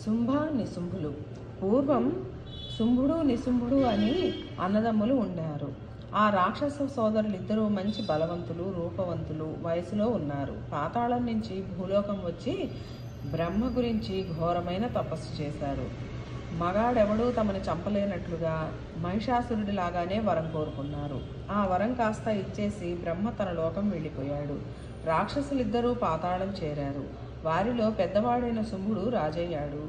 శుంభ నిశుంభులు. పూర్వం శుంభుడు నిశుంభుడు అని అన్నదమ్ములు ఉండారు. ఆ రాక్షస సోదరులిద్దరూ మంచి బలవంతులు, రూపవంతులు, వయసులో ఉన్నారు. పాతాళం నుంచి భూలోకం వచ్చి బ్రహ్మ గురించి ఘోరమైన తపస్సు చేశారు. మగాడెవడూ తమని చంపలేనట్లుగా మహిషాసురుడిలాగానే వరం కోరుకున్నారు. ఆ వరం కాస్త ఇచ్చేసి బ్రహ్మ తన లోకం వెళ్ళిపోయాడు. రాక్షసులిద్దరూ పాతాళం చేరారు. వారిలో పెద్దవాడైన శుంభుడు రాజయ్యాడు.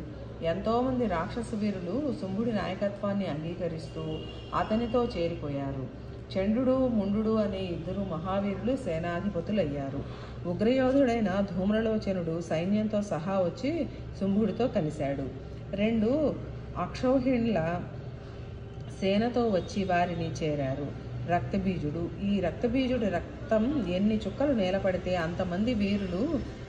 ఎంతోమంది రాక్షస వీరులు శుంభుడి నాయకత్వాన్ని అంగీకరిస్తూ అతనితో చేరిపోయారు. చండు, ముండు అనే ఇద్దరు మహావీరులు సేనాధిపతులయ్యారు. ఉగ్రయోధుడైన ధూమ్రలోచనుడు సైన్యంతో సహా వచ్చి శుంభుడితో కలిశాడు. 2 అక్షౌహిణుల సేనతో వచ్చి వారిని చేరారు. రక్తబీజుడు. ఈ రక్తబీజుడి రక్తం ఎన్ని చుక్కలు నేలపడితే అంతమంది వీరులు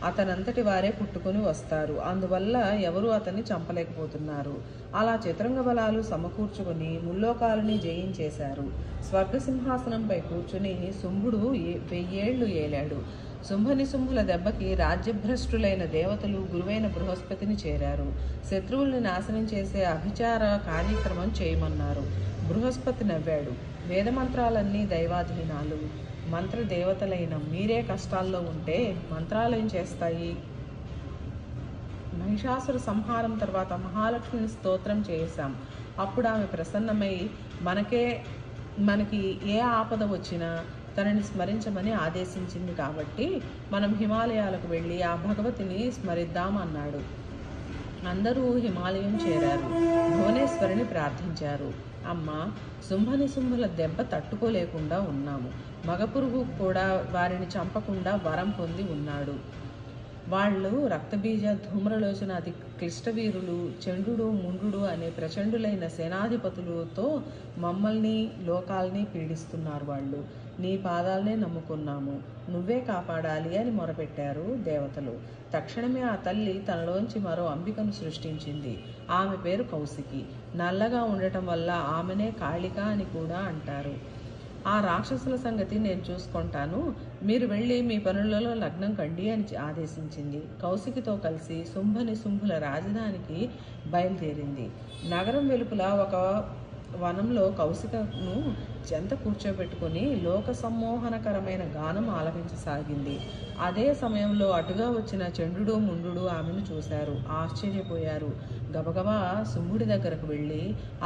అతనంతటి వారే పుట్టుకొని వస్తారు. అందువల్ల ఎవరూ అతన్ని చంపలేకపోతున్నారు. అలా చతురంగ బలాలు సమకూర్చుకుని ముల్లోకాలని జయించేశారు. స్వర్గసింహాసనంపై కూర్చుని శుంభుడు 1000 ఏళ్లు ఏలాడు. శుంభనిశుంభుల దెబ్బకి రాజ్యభ్రష్టులైన దేవతలు గురువైన బృహస్పతిని చేరారు. శత్రువుల్ని నాశనం చేసే అభిచార కార్యక్రమం చేయమన్నారు. బృహస్పతి నవ్వాడు. వేదమంత్రాలన్నీ దైవాధీనాలు. మంత్రదేవతలైన మీరే కష్టాల్లో ఉంటే మంత్రాలేం చేస్తాయి? మహిషాసుర సంహారం తర్వాత మహాలక్ష్మిని స్తోత్రం చేశాం. అప్పుడు ఆమె ప్రసన్నమై మనకి ఏ ఆపద వచ్చినా తనని స్మరించమని ఆదేశించింది. కాబట్టి మనం హిమాలయాలకు వెళ్ళి ఆ భగవతిని స్మరిద్దామన్నాడు. అందరూ హిమాలయం చేరారు. భువనేశ్వరిని ప్రార్థించారు. అమ్మ, శుంభనిశుంభుల దెబ్బ తట్టుకోలేకుండా ఉన్నాము. మగపురుగు కూడా వారిని చంపకుండా వరం పొంది ఉన్నాడు. వాళ్ళు రక్తబీజ, ధూమ్రలోచన అతి క్లిష్టవీరులు, చండు, ముండు అనే ప్రచండులైన సేనాధిపతులతో మమ్మల్ని, లోకాల్ని పీడిస్తున్నారు. వాళ్ళు నీ పాదాలనే నమ్ముకున్నాము, నువ్వే కాపాడాలి అని మొరపెట్టారు దేవతలు. తక్షణమే ఆ తల్లి తనలోంచి మరో అంబికను సృష్టించింది. ఆమె పేరు కౌశికి. నల్లగా ఉండటం వల్ల ఆమెనే కాళిక అని కూడా అంటారు. ఆ రాక్షసుల సంగతి నేను చూసుకుంటాను, మీరు వెళ్ళి మీ పనులలో లగ్నం కండి అని ఆదేశించింది. కౌశికితో కలిసి శుంభనిశుంభుల రాజధానికి బయలుదేరింది. నగరం వెలుపల ఒక వనంలో కౌశికను చెంత కూర్చోబెట్టుకుని లోక సమ్మోహనకరమైన గానం ఆలపించసాగింది. అదే సమయంలో అటుగా వచ్చిన చండు, ముండు ఆమెను చూశారు. ఆశ్చర్యపోయారు. గబగబా శుంభుడి దగ్గరకు వెళ్ళి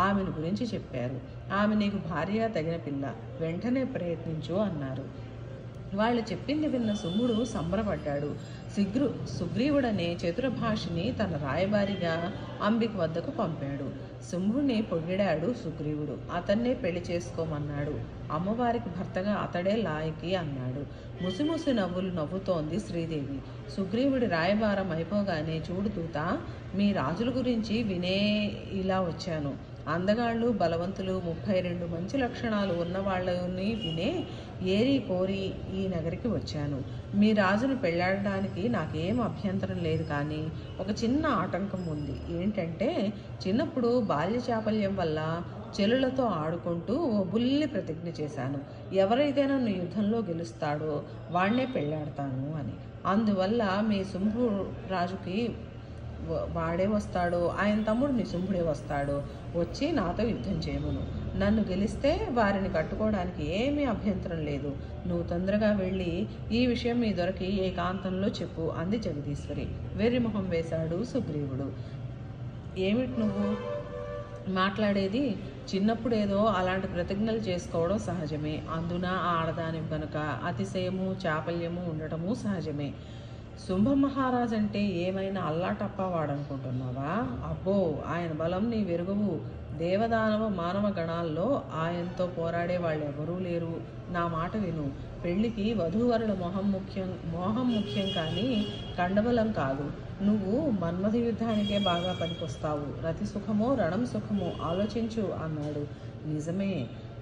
ఆమెను గురించి చెప్పారు. ఆమె నీకు భార్య, తగిన పిల్ల, వెంటనే ప్రయత్నించు అన్నారు. వాళ్ళు చెప్పింది విన్న శుంభుడు సంబరపడ్డాడు. సుగ్రీవుడనే చతురభాషిని తన రాయబారిగా అంబిక వద్దకు పంపాడు. శుంభుడిని పొగిడాడు సుగ్రీవుడు. అతన్నే పెళ్లి చేసుకోమన్నాడు. అమ్మవారికి భర్తగా అతడే లాయకి అన్నాడు. ముసిముసి నవ్వులు నవ్వుతోంది శ్రీదేవి. సుగ్రీవుడి రాయబారం అయిపోగానే, చూడు దూత, మీ రాజుల గురించి వినే ఇలా వచ్చాను. అందగాళ్ళు, బలవంతులు, 32 మంచి లక్షణాలు ఉన్న వాళ్ళని వినే ఏరి కోరి ఈ నగరికి వచ్చాను. మీ రాజును పెళ్ళాడడానికి నాకేం అభ్యంతరం లేదు, కానీ ఒక చిన్న ఆటంకం ఉంది. ఏంటంటే, చిన్నప్పుడు బాల్య చాపల్యం వల్ల చెలులతో ఆడుకుంటూ ఓ బుల్లి ప్రతిజ్ఞ చేశాను. ఎవరైతే నన్ను యుద్ధంలో గెలుస్తాడో వాణ్ణే పెళ్ళాడతాను అని. అందువల్ల మీ శుంభు రాజుకి వాడే వస్తాడో, ఆయన తమ్ముడు నిశుంభుడే వస్తాడో వచ్చి నాతో యుద్ధం చేయమను. నన్ను గెలిస్తే వారిని కట్టుకోవడానికి ఏమీ అభ్యంతరం లేదు. నువ్వు తొందరగా వెళ్ళి ఈ విషయం మీ దొరికి ఏకాంతంలో చెప్పు అంది జగదీశ్వరి. వెర్రిమొహం వేశాడు సుగ్రీవుడు. ఏమిటి నువ్వు మాట్లాడేది? చిన్నప్పుడేదో అలాంటి ప్రతిజ్ఞలు చేసుకోవడం సహజమే. అందున ఆడదాని కనుక అతిశయము, చాపల్యము ఉండటము సహజమే. శుంభ మహారాజ్ అంటే ఏమైనా అల్లాటప్ప వాడనుకుంటున్నావా? అబ్బో, ఆయన బలం నీ వెరుగువు. దేవదానవ మానవ గణాల్లో ఆయనతో పోరాడే వాళ్ళు ఎవరూ లేరు. నా మాట విను. పెళ్లికి వధూవరుల మోహం ముఖ్యం కానీ కండబలం కాదు. నువ్వు మన్మథ యుద్ధానికే బాగా పనికొస్తావు. రతి సుఖమో రణం సుఖమో ఆలోచించు అన్నాడు. నిజమే,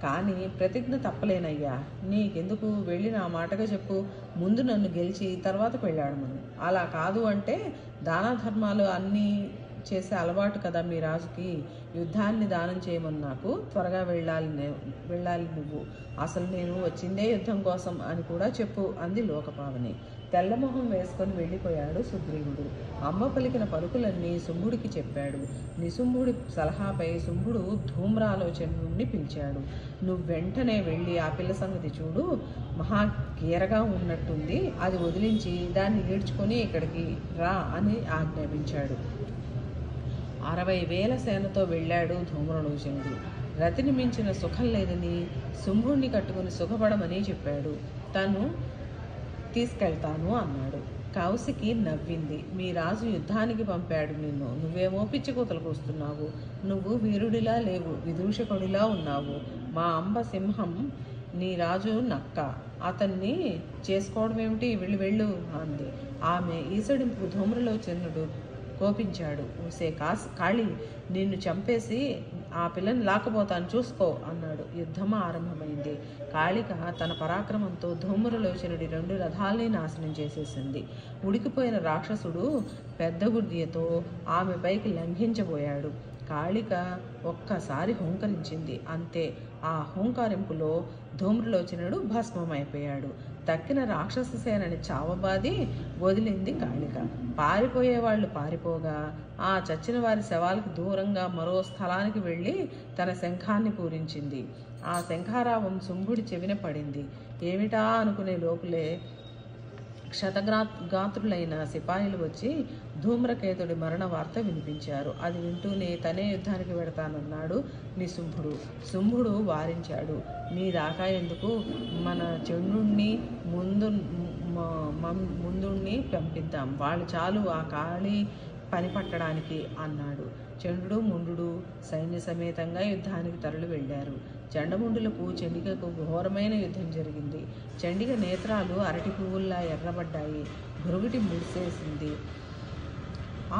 కానీ ప్రతిజ్ఞ తప్పలేనయ్యా. నీకెందుకు? వెళ్ళి నా మాటగా చెప్పు. ముందు నన్ను గెలిచి తర్వాత పెళ్ళాడమను. అలా కాదు అంటే దాన ధర్మాలు అన్నీ చేసే అలవాటు కదా మీ రాజుకి. యుద్ధాన్ని దానం చేయమని నాకు. త్వరగా వెళ్ళాలి నువ్వు. అసలు నేను వచ్చిందే యుద్ధం కోసం అని కూడా చెప్పు అంది లోకపావని. తెల్లమొహం వేసుకొని వెళ్ళిపోయాడు సుగ్రీవుడు. అమ్మ పలికిన పలుకులన్నీ శుంభుడికి చెప్పాడు. నిశుంభుడి సలహాపై శుంభుడు ధూమ్రాలోచనుడిని పిలిచాడు. నువ్వు వెంటనే వెళ్ళి ఆ పిల్ల సంగతి చూడు, మహా గీరగా ఉన్నట్టుంది, అది వదిలించి దాన్ని ఈడ్చుకొని ఇక్కడికి రా అని ఆజ్ఞాపించాడు. 60,000 సేనతో వెళ్ళాడు ధూమ్రలోచనుడు. రతిని మించిన సుఖం లేదని శుంభుణ్ణి కట్టుకుని సుఖపడమని చెప్పాడు. తను తీసుకెళ్తాను అన్నాడు. కౌశికి నవ్వింది. మీ రాజు యుద్ధానికి పంపాడు నిన్ను, నువ్వేమో పిచ్చికూతలు కూస్తున్నావు. నువ్వు వీరుడిలా లేవు, విదూషకుడిలా ఉన్నావు. మా అంబ సింహం, నీ రాజు నక్క, అతన్ని చేసుకోవడం ఏమిటి, వెళ్ళు అంది. ఆమె ఈసడింపు ధూమ్రలోచనుడు కోపించాడు. ఊసే కాళీ, నిన్ను చంపేసి ఆ పిల్లని లాకపోతాను చూసుకో అన్నాడు. యుద్ధం ఆరంభమైంది. కాళిక తన పరాక్రమంతో ధూమ్రలోచనుడి 2 రథాల్ని నాశనం చేసేసింది. ఉడికిపోయిన రాక్షసుడు పెద్ద గుడ్డియతో ఆమెపైకి లంఘించబోయాడు. కాళిక ఒక్కసారి హూంకరించింది. అంతే, ఆ హూంకరింపులో ధూమ్రలోచనుడు భస్మమైపోయాడు. తక్కిన రాక్షస సేనని చావబాది వదిలింది కాళిక. పారిపోయేవాళ్లు పారిపోగా ఆ చచ్చిన వారి శవాలకు దూరంగా మరో స్థలానికి వెళ్ళి తన శంఖాన్ని పూరించింది. ఆ శంఖారావం శుంభుడి చెవిన పడింది. ఏమిటా అనుకునే లోపులే క్షతగాత్రులైన సిపాయిలు వచ్చి ధూమ్రకేతుడి మరణ వార్త వినిపించారు. అది వింటూనే తనే యుద్ధానికి వెడతానన్నాడు నిశుంభుడు. శుంభుడు వారించాడు. నీ దాకా ఎందుకు, మన చెండుణ్ణి ముందుణ్ణి పంపిద్దాం, వాళ్ళు చాలు ఆ కాళీ పని పట్టడానికి అన్నాడు. చండు ముండు సైన్య సమేతంగా యుద్ధానికి తరలి వెళ్ళారు. చండముండులకు చండికకు ఘోరమైన యుద్ధం జరిగింది. చండిక నేత్రాలు అరటి పువ్వుల్లా ఎర్రబడ్డాయి. భృగుటి ముడిసేసింది.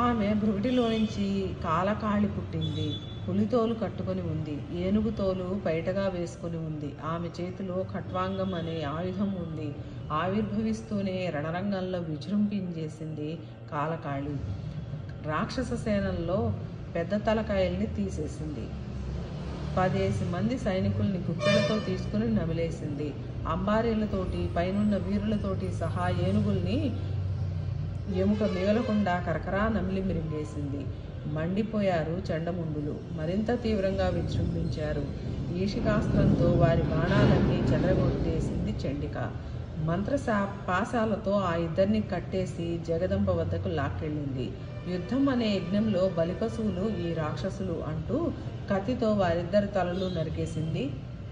ఆమె భృగుటిలో నుంచి కాలకాళి పుట్టింది. పులితోలు కట్టుకొని ఉంది. ఏనుగుతోలు బయటగా వేసుకుని ఉంది. ఆమె చేతిలో ఖట్వాంగం అనే ఆయుధం ఉంది. ఆవిర్భవిస్తూనే రణరంగంలో విజృంభించేసింది కాలకాళి. రాక్షస సేనల్లో పెద్ద తలకాయల్ని తీసేసింది. 10 మంది సైనికుల్ని గుప్పెలతో తీసుకుని నమిలేసింది. అంబారీలతోటి పైనున్న వీరులతోటి సహా ఏనుగుల్ని ఎముక మిగలకుండా కరకరా నమిలి మిరింగేసింది. మండిపోయారు చండముండులు. మరింత తీవ్రంగా విజృంభించారు. ఈషికాస్త్రంతో వారి బాణాలన్నీ చెదరగొట్టేసింది చండిక. పాశాలతో ఆ ఇద్దరిని కట్టేసి జగదంబ వద్దకు లాక్కెళ్ళింది. యుద్ధం అనే యజ్ఞంలో బలిపశువులు ఈ రాక్షసులు అంటూ కత్తితో వారిద్దరి తలలు నరికేసింది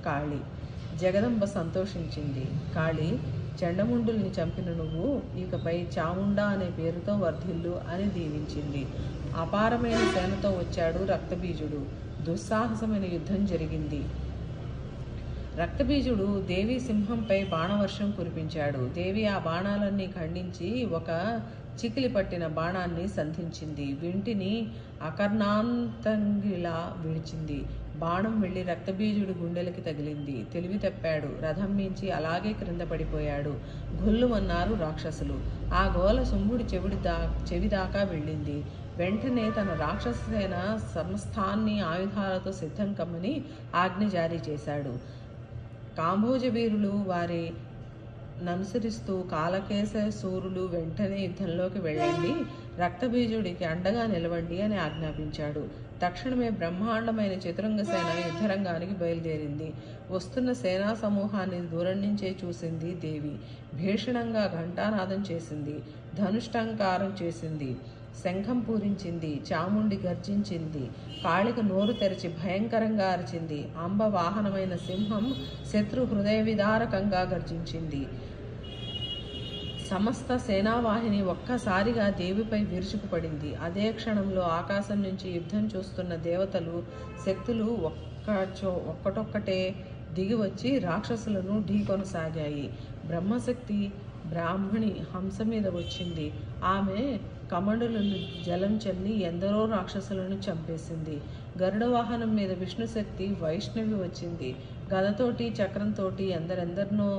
కాళి. జగదంబ సంతోషించింది. కాళి, చండముండుల్ని చంపిన నువ్వు ఇకపై చాముండా అనే పేరుతో వర్ధిల్లు అని దీవించింది. అపారమైన సేనతో వచ్చాడు రక్తబీజుడు. దుస్సాహసమైన యుద్ధం జరిగింది. రక్తబీజుడు దేవి సింహంపై బాణవర్షం కురిపించాడు. దేవి ఆ బాణాలన్నీ ఖండించి ఒక చికిలి పట్టిన బాణాన్ని సంధించింది. వింటిని అకర్ణాంతంగిలా విడిచింది. బాణం వెళ్ళి రక్తబీజుడు గుండెలకి తగిలింది. తెలివి తప్పాడు. రథం మించి అలాగే క్రింద పడిపోయాడు. గొల్లుమన్నారు రాక్షసులు. ఆ గోల శుంభుడి చెవిదాకా వెళ్ళింది. వెంటనే తన రాక్షస సేన సమస్తాన్ని ఆయుధాలతో సిద్ధం కమ్మని ఆజ్ఞ జారీ చేశాడు. కాంభోజ వీరులు వారి ననుసరిస్తూ కాలకేశ సూరులు వెంటనే యుద్ధంలోకి వెళ్ళండి, రక్తబీజుడికి అండగా నిలవండి అని ఆజ్ఞాపించాడు. తక్షణమే బ్రహ్మాండమైన చతురంగ సేన యుద్ధరంగానికి బయలుదేరింది. వస్తున్న సేనా సమూహాన్ని దూరం నుంచే చూసింది దేవి. భీషణంగా ఘంటానాదం చేసింది. ధనుష్టంకారం చేసింది. శంఖం పూరించింది. చాముండి గర్జించింది. కాళిక నోరు తెరిచి భయంకరంగా అరిచింది. అంబ వాహనమైన సింహం శత్రు హృదయ విదారకంగా గర్జించింది. సమస్త సేనావాహిని ఒక్కసారిగా దేవిపై విరుచుకుపడింది. అదే క్షణంలో ఆకాశం నుంచి యుద్ధం చూస్తున్న దేవతలు శక్తులు ఒక్కటొక్కటే దిగి వచ్చి రాక్షసులను ఢీకొనసాగాయి. బ్రహ్మశక్తి బ్రాహ్మణి హంస మీద వచ్చింది. ఆమె కమండలను జలం చల్లి ఎందరో రాక్షసులను చంపేసింది. గరుడ వాహనం మీద విష్ణుశక్తి వైష్ణవి వచ్చింది. గదతోటి చక్రంతోటి ఎందరెందరినో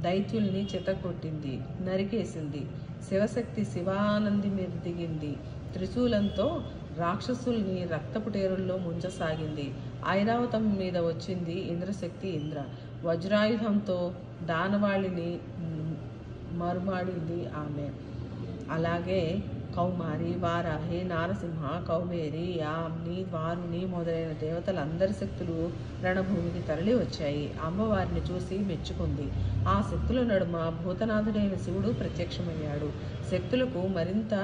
దైత్యుల్ని చితకొట్టింది, నరికేసింది. శివశక్తి శివానంది మీద దిగింది. త్రిశూలంతో రాక్షసుల్ని రక్తపుటేరుల్లో ముంచసాగింది. ఐరావతం మీద వచ్చింది ఇంద్రశక్తి ఇంద్ర. వజ్రాయుధంతో దానవాళిని మరుమాడింది ఆమె. అలాగే కౌమారి, వారాహి, నారసింహ, కౌబేరి, యామ్ని, వారుని మొదలైన దేవతలందరి శక్తులు రణభూమికి తరలి వచ్చాయి. అమ్మవారిని చూసి మెచ్చుకుంది. ఆ శక్తుల నడుమ భూతనాథుడైన శివుడు ప్రత్యక్షమయ్యాడు. శక్తులకు మరింత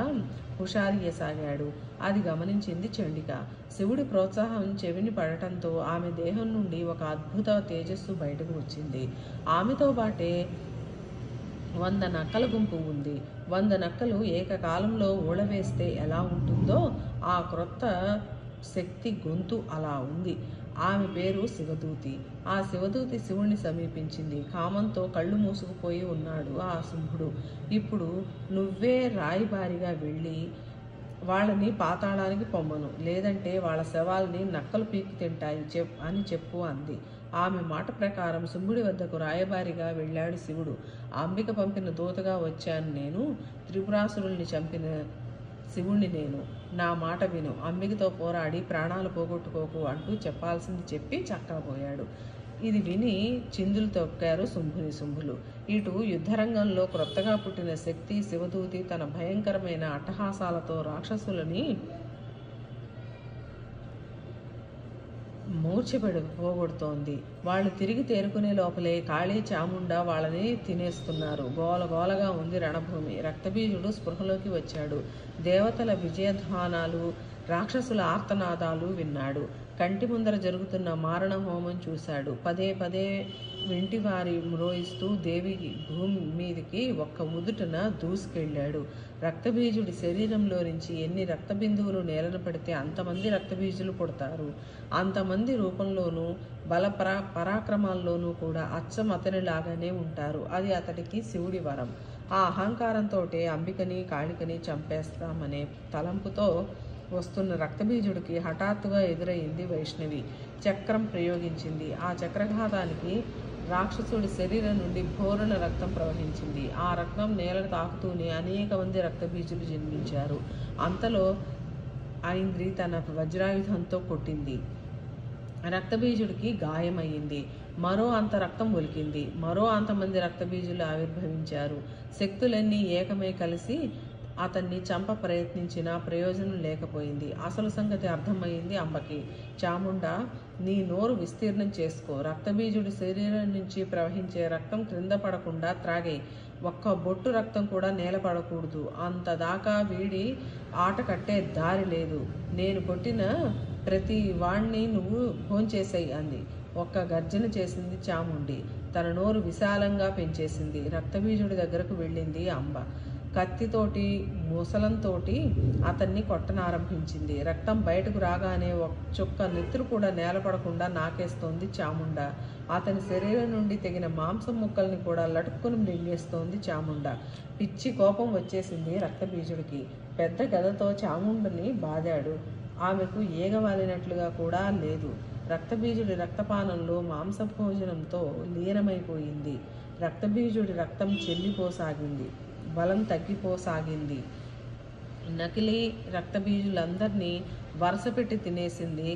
హుషారియసాగాడు. అది గమనించింది చండిక. శివుడి ప్రోత్సాహం చెవిని పడటంతో ఆమె దేహం నుండి ఒక అద్భుత తేజస్సు బయటకు వచ్చింది. ఆమెతో పాటే 100 నక్కల గుంపు ఉంది. 100 నక్కలు ఏకకాలంలో ఊళవేస్తే ఎలా ఉంటుందో ఆ క్రొత్త శక్తి గొంతు అలా ఉంది. ఆమె పేరు శివదూతి. ఆ శివదూతి శివుణ్ణి సమీపించింది. కామంతో కళ్ళు మూసుకుపోయి ఉన్నాడు ఆ శుంభుడు. ఇప్పుడు నువ్వే రాయిబారిగా వెళ్ళి వాళ్ళని పాతాళానికి పొమ్మను, లేదంటే వాళ్ళ శవాల్ని నక్కలు పీకి తింటాయి అని చెప్పు అంది. ఆమె మాట ప్రకారం శుంభుడి వద్దకు రాయబారిగా వెళ్ళాడు శివుడు. అంబిక పంపిన దూతగా వచ్చాను నేను. త్రిపురాసురుల్ని చంపిన శివుణ్ణి నేను. నా మాట విను, అంబికతో పోరాడి ప్రాణాలు పోగొట్టుకోకు అంటూ చెప్పాల్సింది చెప్పి చక్కాపోయాడు. ఇది విని చిందులు తొక్కారు శుంభులు. ఇటు యుద్ధరంగంలో క్రొత్తగా పుట్టిన శక్తి శివదూతి తన భయంకరమైన అట్టహాసాలతో రాక్షసులని మూర్ఛపడి పోగొడుతోంది. వాళ్ళు తిరిగి తేరుకునే లోపలే కాళీ చాముండా వాళ్ళని తినేస్తున్నారు. గోలగోలగా ఉంది రణభూమి. రక్తబీజుడు స్పృహలోకి వచ్చాడు. దేవతల విజయధ్వానాలు, రాక్షసుల ఆర్తనాదాలు విన్నాడు. కంటి ముందర జరుగుతున్న మారణ హోమం చూశాడు. పదే పదే వెంటివారి మ్రోయిస్తూ దేవి భూమి మీదికి ఒక్క ఉదుటన దూసుకెళ్ళాడు. రక్తబీజుడి శరీరంలో నుంచి ఎన్ని రక్తబిందువులు నేలను పడితే అంతమంది రక్తబీజులు పుడతారు. అంతమంది రూపంలోనూ పరాక్రమాల్లోనూ కూడా అచ్చం అతనిలాగానే ఉంటారు. అది అతడికి శివుడి వరం. ఆ అహంకారంతోటే అంబికని కాళికని చంపేస్తామనే తలంపుతో వస్తున్న రక్తబీజుడికి హఠాత్తుగా ఎదురయ్యింది వైష్ణవి. చక్రం ప్రయోగించింది. ఆ చక్రఘాతానికి రాక్షసుడి శరీరం నుండి భోరున రక్తం ప్రవహించింది. ఆ రక్తం నేలను తాకుతూనే అనేక మంది రక్తబీజులు జన్మించారు. అంతలో ఐంద్రి తన వజ్రాయుధంతో కొట్టింది. రక్తబీజుడికి గాయమయ్యింది. మరో అంత రక్తం ఒలికింది. మరో అంతమంది రక్తబీజులు ఆవిర్భవించారు. శక్తులన్నీ ఏకమై కలిసి అతన్ని చంప ప్రయత్నించినా ప్రయోజనం లేకపోయింది. అసలు సంగతి అర్థమైంది అంబకి. చాముండా, నీ నోరు విస్తీర్ణం చేసుకో. రక్తబీజుడి శరీరం నుంచి ప్రవహించే రక్తం క్రింద పడకుండా త్రాగేయి. ఒక్క బొట్టు రక్తం కూడా నేలపడకూడదు. అంతదాకా వీడి ఆట కట్టే దారి లేదు. నేను కొట్టిన ప్రతి వాణ్ణి నువ్వు భోంచేసేయి అంది. ఒక్క గర్జన చేసింది చాముండి. తన నోరు విశాలంగా పెంచేసింది. రక్తబీజుడి దగ్గరకు వెళ్ళింది అంబ. కత్తితోటి ముసలంతోటి అతన్ని కొట్టనారంభించింది. రక్తం బయటకు రాగానే ఒక చుక్క నెత్తురు కూడా నేలపడకుండా నాకేస్తోంది చాముండ. అతని శరీరం నుండి తెగిన మాంసం ముక్కల్ని కూడా లటుక్కుని మింగేస్తోంది చాముండ. పిచ్చి కోపం వచ్చేసింది రక్తబీజుడికి. పెద్ద గదతో చాముండని బాదాడు. ఆమెకు ఏగవాలినట్లుగా కూడా లేదు. రక్తబీజుడి రక్తపానంలో మాంసభోజనంతో లీనమైపోయింది. రక్తబీజుడి రక్తం చెల్లిపోసాగింది. బలం తగ్గిపోసాగింది. నకిలీ రక్తబీజులందరినీ వరుసపెట్టి తినేసింది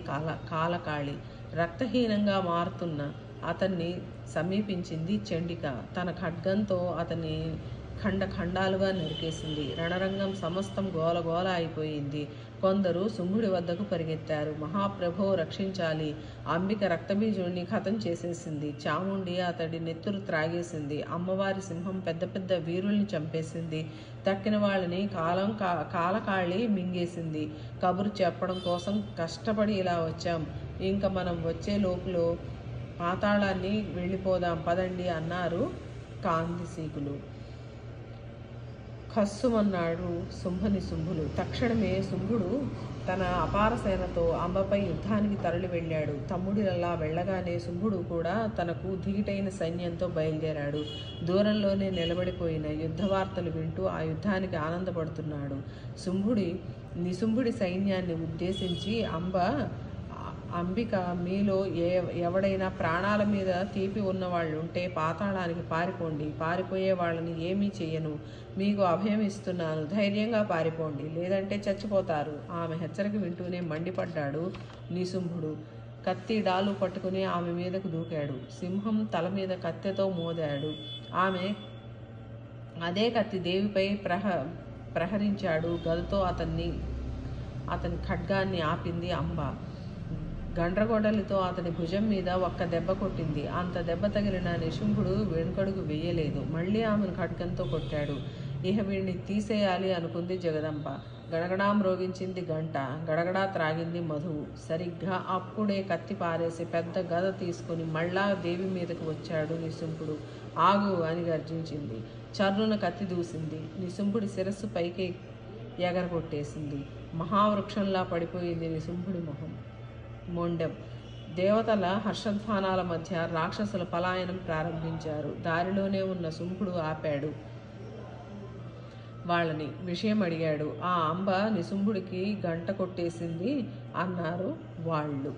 కాలకాళి. రక్తహీనంగా మారుతున్న అతన్ని సమీపించింది చండిక. తన ఖడ్గంతో అతన్ని ఖండాలుగా నరికేసింది. రణరంగం సమస్తం గోలగోల అయిపోయింది. కొందరు శుంభుడి వద్దకు పరిగెత్తారు. మహాప్రభో, రక్షించాలి! అంబిక రక్తబీజుడిని ఖతం చేసేసింది. చాముండి అతడి నెత్తురు త్రాగేసింది. అమ్మవారి సింహం పెద్ద పెద్ద వీరుల్ని చంపేసింది. తక్కిన వాళ్ళని కాలకాళి మింగేసింది. కబురు చెప్పడం కోసం కష్టపడి ఇలా వచ్చాం. ఇంకా మనం వచ్చే లోపులో పాతాళాన్ని వెళ్ళిపోదాం పదండి అన్నారు కాందిశీకులు. కస్సుమన్నాడు శుంభులు. తక్షణమే శుంభుడు తన అపార సేనతో అంబపై యుద్ధానికి తరలి వెళ్ళాడు. తమ్ముడిలా వెళ్ళగానే శుంభుడు కూడా తనకు ధీటైన సైన్యంతో బయలుదేరాడు. దూరంలోనే నిలబడిపోయిన యుద్ధ వార్తలు వింటూ ఆ యుద్ధానికి ఆనందపడుతున్నాడు. నిశుంభుడి సైన్యాన్ని ఉద్దేశించి అంబిక, మీలో ఎవడైనా ప్రాణాల మీద తీపి ఉన్నవాళ్ళు ఉంటే పాతాళానికి పారిపోండి. పారిపోయే వాళ్ళని ఏమీ చెయ్యను. మీకు అభయం ఇస్తున్నాను. ధైర్యంగా పారిపోండి, లేదంటే చచ్చిపోతారు. ఆమె హెచ్చరిక వింటూనే మండిపడ్డాడు నిశుంభుడు. కత్తి డాలు పట్టుకుని ఆమె మీదకు దూకాడు. సింహం తల మీద కత్తెతో మోదాడు. ఆమె అదే కత్తి దేవిపై ప్రహరించాడు. గదతో అతని ఖడ్గాన్ని ఆపింది అంబ. గండ్రగొడ్డలితో అతని భుజం మీద ఒక్క దెబ్బ కొట్టింది. అంత దెబ్బ తగిలిన నిశుంభుడు వెనుకడుగు వేయలేదు. మళ్ళీ ఆమెను ఖడ్గంతో కొట్టాడు. ఇహ వీడిని తీసేయాలి అనుకుంది జగదంబ. గడగడా మ్రోగించింది గంట. గడగడా త్రాగింది మధువు. సరిగ్గా అప్పుడే కత్తి పారేసి పెద్ద గద తీసుకుని మళ్ళా దేవి మీదకు వచ్చాడు నిశుంభుడు. ఆగు అని గర్జించింది. చర్రున కత్తి దూసింది. నిశుంభుడి శిరస్సు పైకి ఎగరగొట్టేసింది. మహావృక్షంలా పడిపోయింది నిశుంభుడి మొండెం. దేవతల హర్షధ్వానాల మధ్య రాక్షసుల పలాయనం ప్రారంభించారు. దారిలోనే ఉన్న శుంభుడు ఆపాడు వాళ్ళని. విషయం అడిగాడు. ఆ అంబ నిశుంభుడికి గంట కొట్టేసింది అన్నారు వాళ్ళు.